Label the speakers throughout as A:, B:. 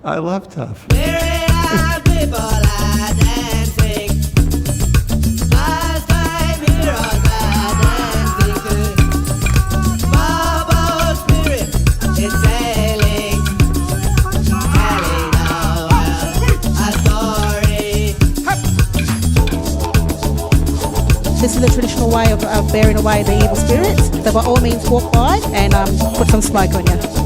A: I love TUFH.
B: This is the traditional way of bearing away the evil spirits. So by all means walk by and put some smoke on you.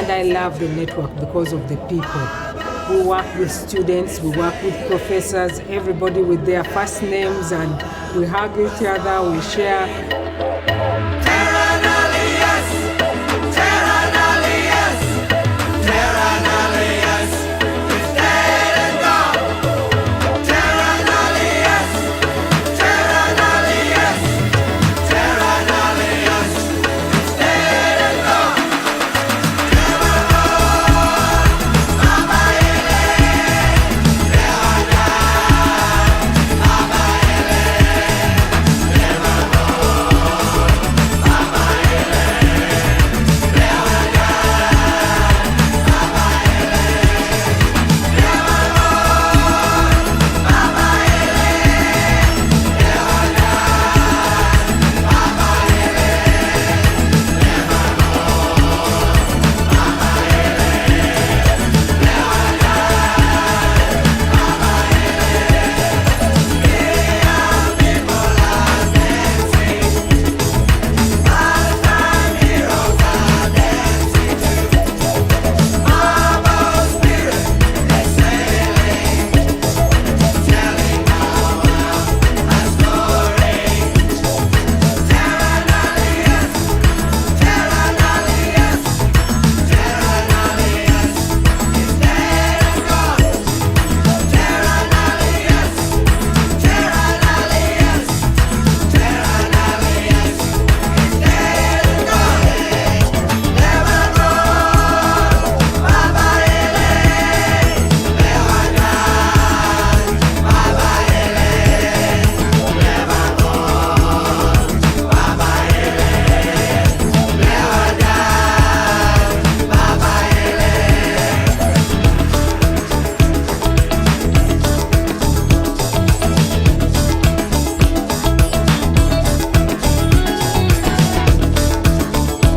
C: I love the network because of the people. We work with students, we work with professors, everybody with their first names, and we hug each other, we share.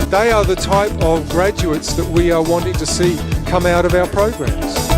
D: They are the type of graduates that we are wanting to see come out of our programs.